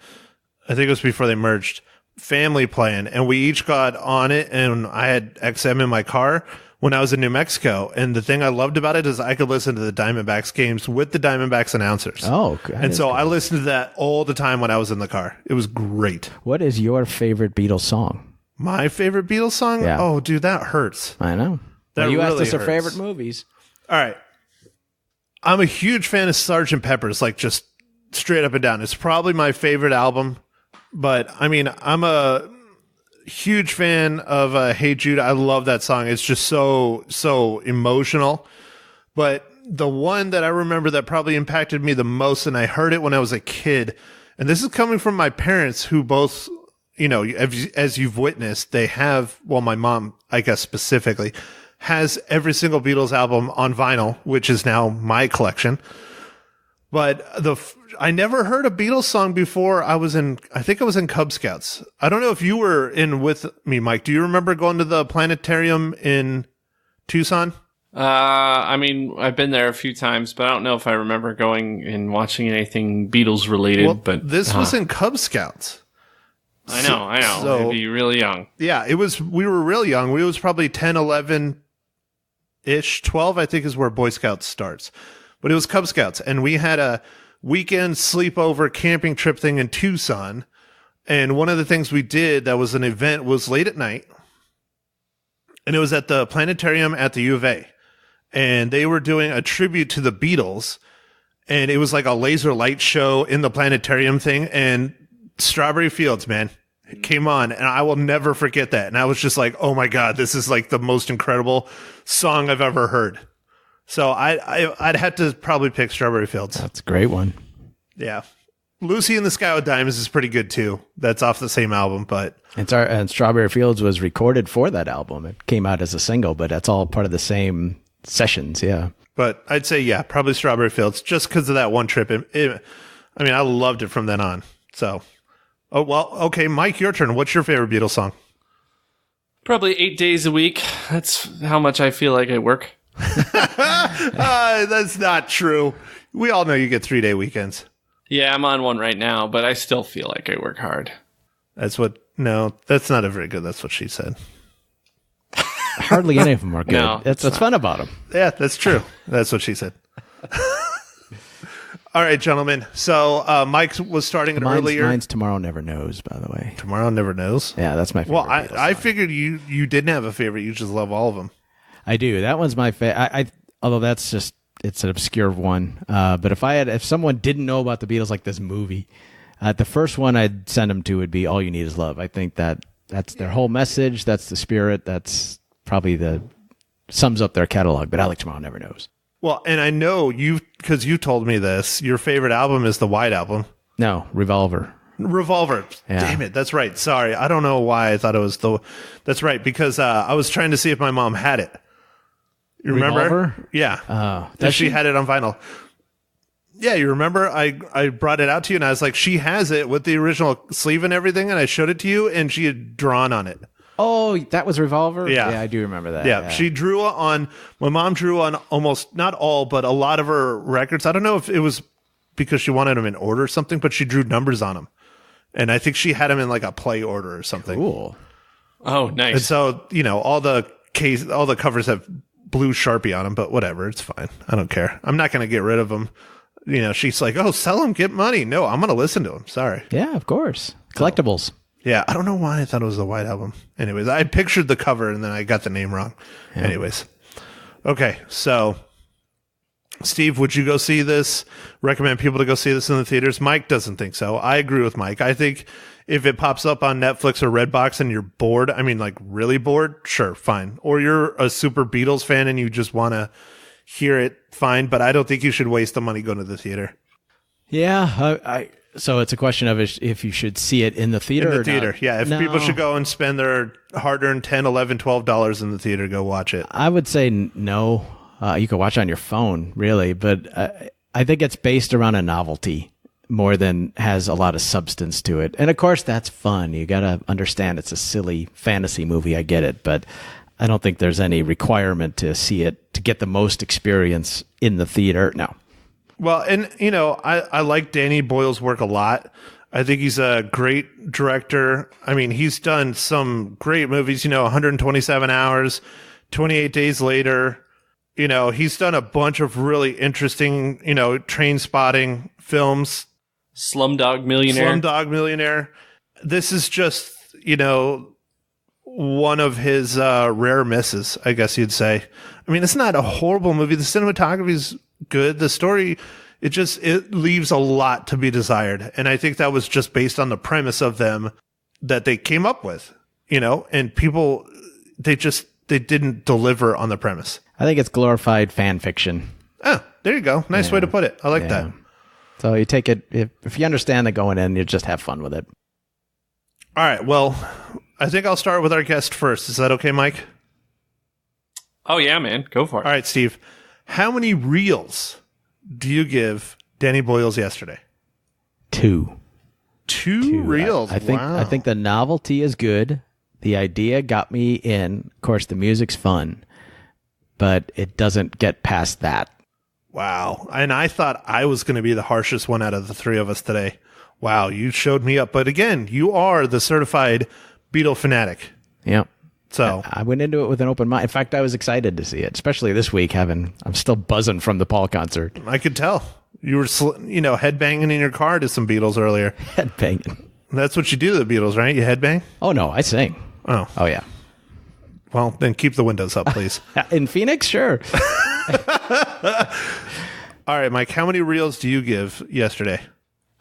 I think it was before they merged. Family plan, and we each got on it. And I had XM in my car when I was in New Mexico. And the thing I loved about it is I could listen to the Diamondbacks games with the Diamondbacks announcers. Oh, and so I listened to that all the time when I was in the car. It was great. What is your favorite Beatles song? My favorite Beatles song? Yeah. Oh, dude, that hurts. I know. That you asked really us our hurts. favorite movies. All right. I'm a huge fan of Sgt. Pepper's, like just straight up and down. It's probably my favorite album. But, I mean, I'm a huge fan of Hey Jude. I love that song. It's just so emotional. But the one that I remember that probably impacted me the most, and I heard it when I was a kid, and this is coming from my parents who both, you know, as you've witnessed, they have, well, my mom, I guess specifically, has every single Beatles album on vinyl, which is now my collection. But I never heard a Beatles song before I think I was in Cub Scouts. I don't know if you were in with me, Mike. Do you remember going to the planetarium in Tucson? I mean, I've been there a few times, but I don't know if I remember going and watching anything Beatles related. Well, but this was in Cub Scouts. I know. So, It'd be really young. Yeah, it was. We were real young. We was probably 10, 11-ish. 12, I think, is where Boy Scouts starts. But it was Cub Scouts, and we had a weekend sleepover camping trip thing in Tucson. And one of the things we did that was an event was late at night, and it was at the planetarium at the U of A. And they were doing a tribute to the Beatles, and it was like a laser light show in the planetarium thing, and Strawberry Fields, man, it came on, and I will never forget that. And I was just like, oh my God, this is like the most incredible song I've ever heard. So I'd have to probably pick Strawberry Fields. That's a great one. Yeah. Lucy in the Sky with Diamonds is pretty good too. That's off the same album, but And Strawberry Fields was recorded for that album. It came out as a single, but that's all part of the same sessions. Yeah. But I'd say, yeah, probably Strawberry Fields just because of that one trip. I mean, I loved it from then on. So, oh, well, okay, Mike, your turn. What's your favorite Beatles song? Probably 8 days a week. That's how much I feel like I work. That's not true. We all know you get 3-day weekends. Yeah, I'm on one right now, but I still feel like I work hard. No, that's not a very good. That's what she said. Hardly any of them are good. No, That's what's fun about them. Yeah, that's true. That's what she said. All right, gentlemen. So Mike was starting it earlier. Mine's Tomorrow Never Knows, by the way. Tomorrow Never Knows. Yeah, that's my favorite. Well, I figured you didn't have a favorite. You just love all of them. I do. That one's my favorite. Although that's just, it's an obscure one. But if someone didn't know about the Beatles like this movie, the first one I'd send them to would be All You Need Is Love. I think that's their whole message. That's the spirit. That's probably sums up their catalog. But I like Tomorrow Never Knows. Well, and I know because you told me this, your favorite album is the White Album. No, Revolver. Yeah. Damn it. That's right. Sorry. I don't know why I thought it was that's right. Because I was trying to see if my mom had it. You remember? Revolver? Yeah. Oh, if she had it on vinyl. Yeah, you remember I brought it out to you, and I was like, she has it with the original sleeve and everything, and I showed it to you, and she had drawn on it. Oh, that was Revolver? Yeah. I do remember that. Yeah, she drew on, my mom drew on almost, not all, but a lot of her records. I don't know if it was because she wanted them in order or something, but she drew numbers on them. And I think she had them in like a play order or something. Cool. Oh, nice. And so, all the covers have blue Sharpie on them, but whatever, it's fine. I don't care. I'm not going to get rid of them. She's like, oh, sell them, get money. No, I'm going to listen to them. Sorry. Yeah, of course. Collectibles. Yeah, I don't know why I thought it was the White Album. Anyways, I pictured the cover and then I got the name wrong. Yeah. Anyways. Okay, so Steve, would you go see this? Recommend people to go see this in the theaters? Mike doesn't think so. I agree with Mike. I think if it pops up on Netflix or Redbox and you're bored, I mean, like really bored, sure, fine. Or you're a super Beatles fan and you just want to hear it, fine. But I don't think you should waste the money going to the theater. Yeah, so it's a question of if you should see it in the theater. In the theater, yeah. If people should go and spend their hard-earned $10, $11, $12 in the theater, go watch it. I would say no. You can watch it on your phone, really, but I think it's based around a novelty more than has a lot of substance to it. And of course, that's fun. You got to understand it's a silly fantasy movie. I get it, but I don't think there's any requirement to see it to get the most experience in the theater. No. Well, and, I like Danny Boyle's work a lot. I think he's a great director. I mean, he's done some great movies, 127 Hours, 28 Days Later. He's done a bunch of really interesting, train spotting films. Slumdog Millionaire. This is just, one of his rare misses, I guess you'd say. I mean, it's not a horrible movie. The cinematography is good. The story, it leaves a lot to be desired. And I think that was just based on the premise of them that they came up with, and people, they didn't deliver on the premise. I think it's glorified fan fiction. Oh, there you go. Nice way to put it. I like that. So you take it, if you understand that going in, you just have fun with it. All right. Well, I think I'll start with our guest first. Is that okay, Mike? Oh, yeah, man. Go for it. All right, Steve. How many reels do you give Danny Boyle's Yesterday? 2. Two reels? I think the novelty is good. The idea got me in. Of course, the music's fun, but it doesn't get past that. Wow. And I thought I was going to be the harshest one out of the three of us today. Wow, you showed me up. But again, you are the certified Beatle fanatic. Yeah. So I went into it with an open mind. In fact, I was excited to see it, especially this week. I'm still buzzing from the Paul concert. I could tell. You were, headbanging in your car to some Beatles earlier. Headbanging. That's what you do to the Beatles, right? You headbang? Oh, no, I sing. Oh, yeah. Well, then keep the windows up, please. In Phoenix, sure. All right, Mike, how many reels do you give Yesterday?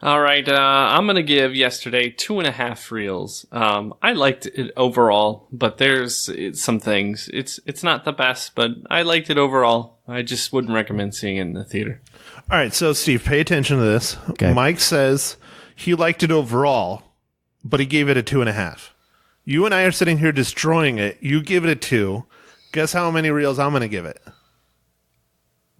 All right, I'm going to give Yesterday 2.5 reels. I liked it overall, but there's some things. It's not the best, but I liked it overall. I just wouldn't recommend seeing it in the theater. All right, so Steve, pay attention to this. Okay. Mike says he liked it overall, but he gave it a 2.5. You and I are sitting here destroying it. You give it a 2. Guess how many reels I'm going to give it?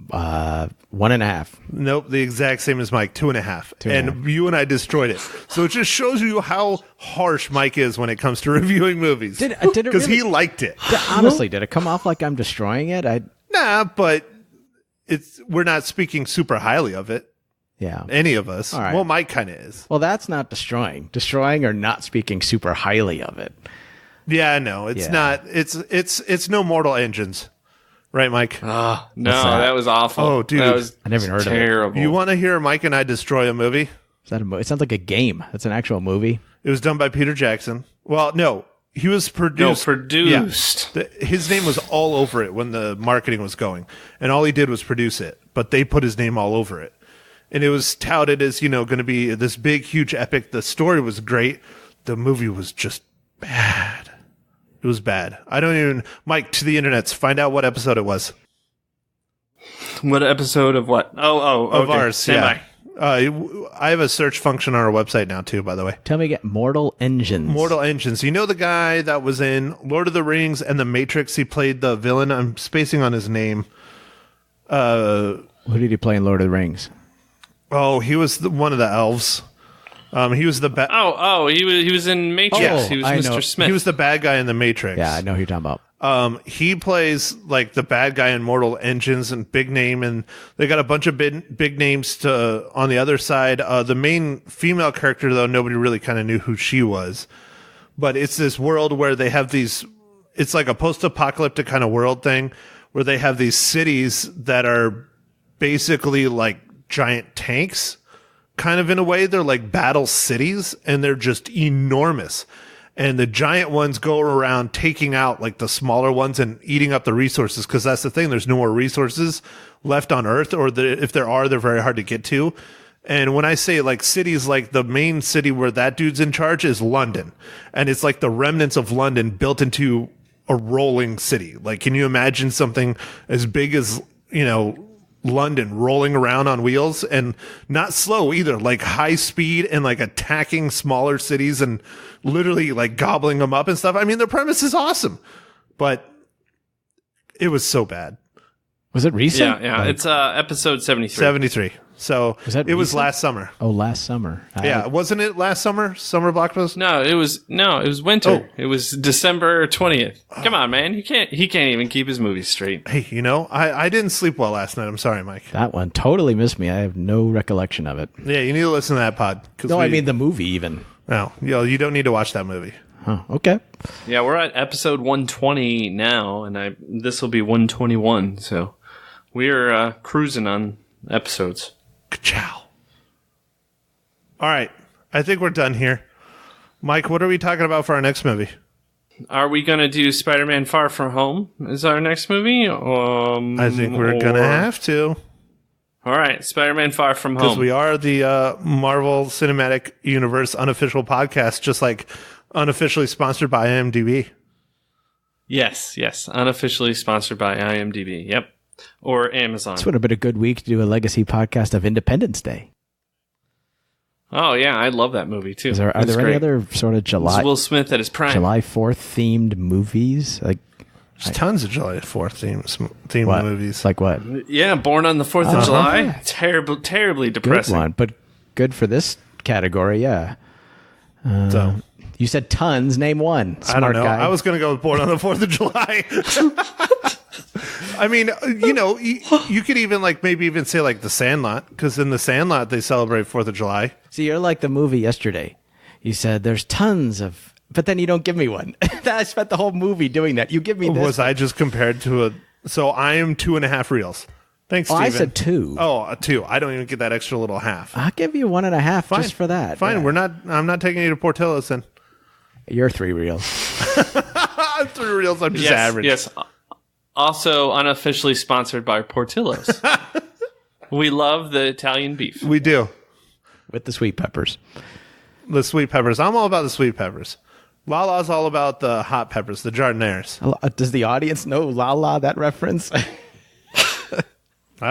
1.5. Nope, the exact same as Mike, 2.5. And you and I destroyed it. So it just shows you how harsh Mike is when it comes to reviewing movies. Did it Because really? he liked it. Honestly, did it come off like I'm destroying it? Nah, but we're not speaking super highly of it. Yeah. Any of us. All right. Well, Mike kind of is. Well, that's not destroying. Destroying or not speaking super highly of it. Yeah, no, it's not. It's no Mortal Engines. Right, Mike? No, that was awful. Oh, dude. That was I never heard of it. terrible. You want to hear Mike and I destroy a movie? Is that it sounds like a game. That's an actual movie. It was done by Peter Jackson. Well, no, he was produced. No, produced. Yeah. His name was all over it when the marketing was going. And all he did was produce it. But they put his name all over it. And it was touted as, going to be this big, huge epic. The story was great. The movie was just bad. It was bad. Mike, to the internets, find out what episode it was. What episode of what? Of okay. ours, Stand yeah. I have a search function on our website now, too, by the way. Tell me again. Mortal Engines. Mortal Engines. You know the guy that was in Lord of the Rings and The Matrix? He played the villain. I'm spacing on his name. Who did he play in Lord of the Rings? Oh, he was one of the elves. He was the bad. He was in Matrix. Oh, He was I Mr. know. Smith. He was the bad guy in the Matrix. Yeah, I know who you're talking about. He plays like the bad guy in Mortal Engines and big name, and they got a bunch of big names on the other side. The main female character, though, nobody really kind of knew who she was. But it's this world where they have these. It's like a post-apocalyptic kind of world thing where they have these cities that are basically like giant tanks, kind of in a way. They're like battle cities, and they're just enormous. And the giant ones go around taking out like the smaller ones and eating up the resources, because that's the thing. There's no more resources left on Earth, or if there are, they're very hard to get to. And when I say like cities, like the main city where that dude's in charge is London. And it's like the remnants of London built into a rolling city. Like, can you imagine something as big as, London rolling around on wheels, and not slow either, like high speed and like attacking smaller cities and literally like gobbling them up and stuff. I mean, the premise is awesome, but it was so bad. Was it recent? Yeah. Like, It's episode 73. 73. So that it was recent? last summer. Oh, last summer. Yeah. Wasn't it last summer? Summer blockbuster? No, it was winter. Oh. It was December 20th. Come on, man. He can't even keep his movies straight. Hey, I didn't sleep well last night. I'm sorry, Mike. That one totally missed me. I have no recollection of it. Yeah, you need to listen to that pod. No, I mean the movie even. No, you don't need to watch that movie. Huh, okay. Yeah, we're at episode 120 now, and this will be 121, so we're cruising on episodes. Ka-chow. All right. I think we're done here. Mike, what are we talking about for our next movie? Are we going to do Spider-Man Far From Home as our next movie? I think we're going to have to. All right, Spider-Man Far From Because Home. we are the Marvel Cinematic Universe unofficial podcast, just like unofficially sponsored by IMDb. Yes, unofficially sponsored by IMDb. Yep. Or Amazon. This would have been a good week to do a legacy podcast of Independence Day. Oh, yeah, I love that movie, too. Are there any other sort of July Will Smith at his prime. July 4th themed movies? Like There's tons of July 4th themed what? movies. Like what? Yeah, Born on the 4th of July. Terribly Good depressing. one, but good for this category, yeah. So You said tons. Name one. Smart I don't know. guy. I was going to go with Born on the 4th of July. I mean, you could even maybe even say like The Sandlot, because in The Sandlot they celebrate 4th of July. See, you're like the movie yesterday. You said there's tons of, but then you don't give me one. I spent the whole movie doing that. You give me this. Was I just compared to so I am 2.5 reels. Thanks, Oh, Steven. I said 2. Oh, a 2. I don't even get that extra little half. I'll give you 1.5 just for that. Fine. Yeah. I'm not taking you to Portillo's then. You're 3 reels. 3 reels. I'm just average. Yes. Also unofficially sponsored by Portillo's. We love the Italian beef. We do. With the sweet peppers. The sweet peppers. I'm all about the sweet peppers. LaLa's all about the hot peppers, the jardinières. Does the audience know LaLa, that reference? I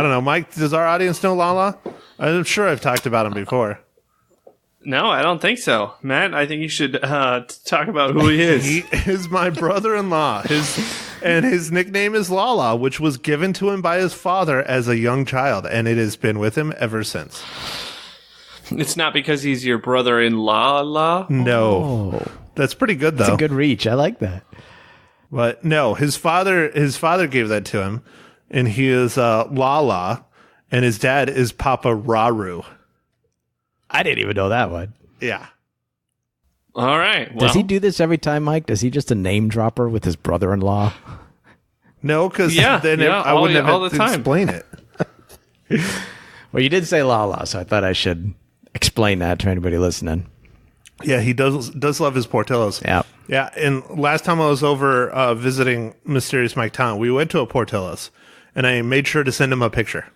don't know. Mike, does our audience know LaLa? I'm sure I've talked about him before. No, I don't think so. Matt, I think you should talk about who he is. He is my brother-in-law. His nickname is LaLa, which was given to him by his father as a young child, and it has been with him ever since. It's not because he's your brother-in-law? No. Oh. That's pretty good, though. It's a good reach. I like that. But no, his father gave that to him, and he is LaLa, and his dad is Papa Raru. I didn't even know that one. Yeah. All right. Well, Does he do this every time, Mike? Does he just a name dropper with his brother-in-law? No, because Yeah, then yeah, I wouldn't all have the to time. explain it. Well, you did say LaLa, so I thought I should explain that to anybody listening. Yeah, he does love his Portillos. Yeah. Yeah, and last time I was over visiting Mysterious Mike Town, we went to a Portillo's, and I made sure to send him a picture.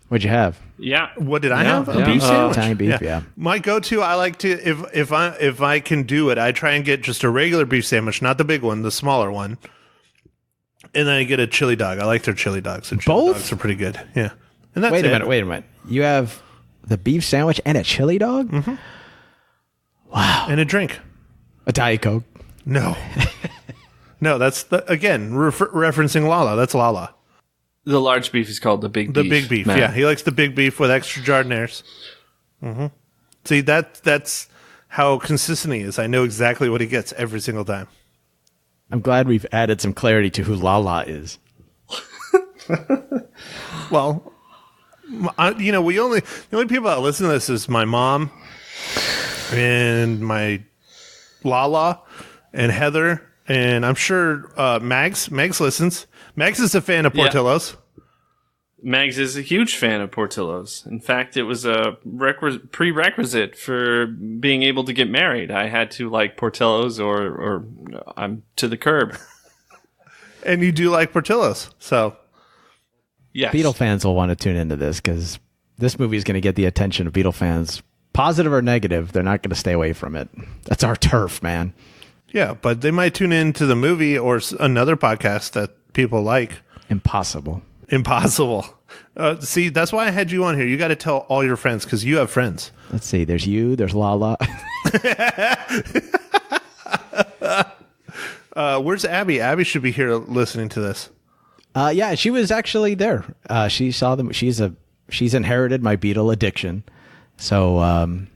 What'd you have? yeah. What did I have? A yeah. beef sandwich. Italian beef, yeah. My go-to, I like to if I can do it, I try and get just a regular beef sandwich, not the big one, the smaller one, and then I get a chili dog. I like their chili dogs. Their chili Both? dogs are pretty good. Yeah, and that's Wait a it. minute. You have the beef sandwich and a chili dog? Mm-hmm. Wow. And a drink. A Diet Coke. No, no, that's again referencing LaLa. That's LaLa. The large beef is called the big beef. The big beef, Matt. yeah. He likes the big beef with extra jardinières. See, that's how consistent he is. I know exactly what he gets every single time. I'm glad we've added some clarity to who LaLa is. Well, the only people that listen to this is my mom and my LaLa and Heather, and I'm sure Mags listens. Mags is a fan of Portillo's. Mags is a huge fan of Portillo's. In fact, it was a prerequisite for being able to get married. I had to like Portillo's or I'm to the curb. And you do like Portillo's, so... Yes. Beatle fans will want to tune into this because this movie is going to get the attention of Beatle fans. Positive or negative, they're not going to stay away from it. That's our turf, man. Yeah, but they might tune in to the movie or another podcast that people like. Impossible. See, that's why I had you on here. You got to tell all your friends because you have friends. Let's see. There's you. There's LaLa. Where's Abby? Abby should be here listening to this. Yeah, she was actually there. She saw them. She's inherited my Beatle addiction. So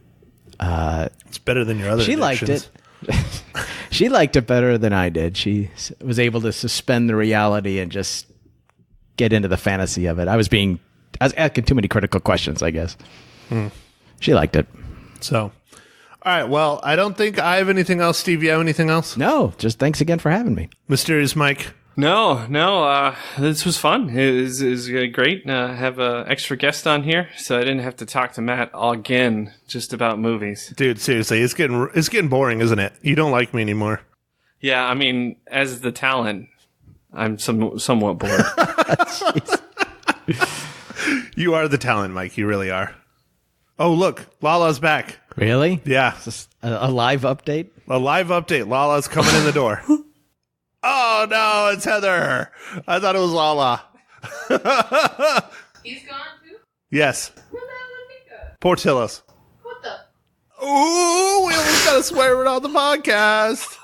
It's better than your other she addictions. liked it. She liked it better than I did. She was able to suspend the reality and just get into the fantasy of it. I was asking too many critical questions, I guess. She liked it. So, all right. Well, I don't think I have anything else. Steve, you have anything else? No, just thanks again for having me. Mysterious Mike. No. This was fun. It was great. Have an extra guest on here, so I didn't have to talk to Matt again just about movies. Dude, seriously, it's getting boring, isn't it? You don't like me anymore. Yeah, I mean, as the talent, I'm somewhat bored. You are the talent, Mike. You really are. Oh, look, LaLa's back. Really? Yeah, A live update? a live update. LaLa's coming in the door. Oh no, it's Heather. I thought it was LaLa. He's gone too? Yes, Where the hell did he go? Portillo's. What the? Ooh, we almost got to swear it on the podcast.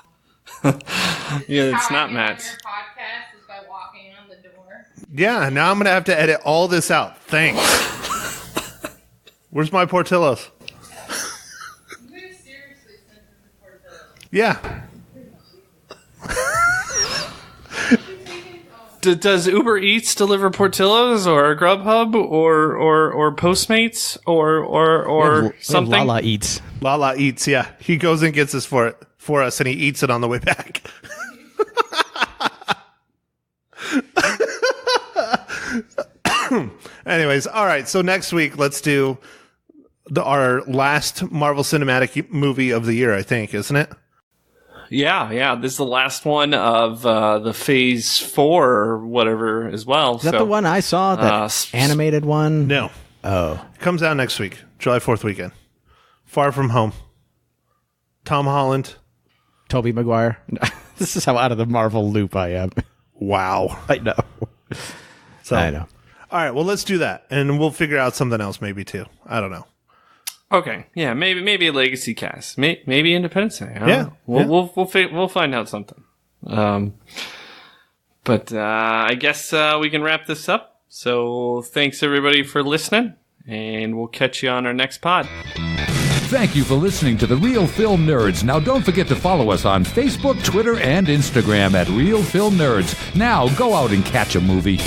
Yeah, it's How not I get on Matt's. your podcast is by walking on the door. Yeah, now I'm gonna have to edit all this out. Thanks. Where's my Portillo's? You very seriously sent him to Portillo. Yeah. Does Uber Eats deliver Portillo's or Grubhub or Postmates or something? LaLa eats. LaLa eats, yeah. He goes and gets this for us, and he eats it on the way back. Anyways, all right. So next week, let's do our last Marvel Cinematic movie of the year, I think, isn't it? Yeah. This is the last one of the Phase 4 or whatever as well. Is that the one I saw? That animated one? No. Oh. It comes out next week, July 4th weekend. Far From Home. Tom Holland. Tobey Maguire. This is how out of the Marvel loop I am. Wow. I know. So, I know. All right, well, let's do that, and we'll figure out something else maybe too. I don't know. Okay, yeah, maybe a legacy cast, maybe Independence Day. I don't Yeah, know. We'll find out something. But I guess we can wrap this up. So thanks everybody for listening, and we'll catch you on our next pod. Thank you for listening to The Real Film Nerds. Now, don't forget to follow us on Facebook, Twitter, and Instagram at Real Film Nerds. Now, go out and catch a movie.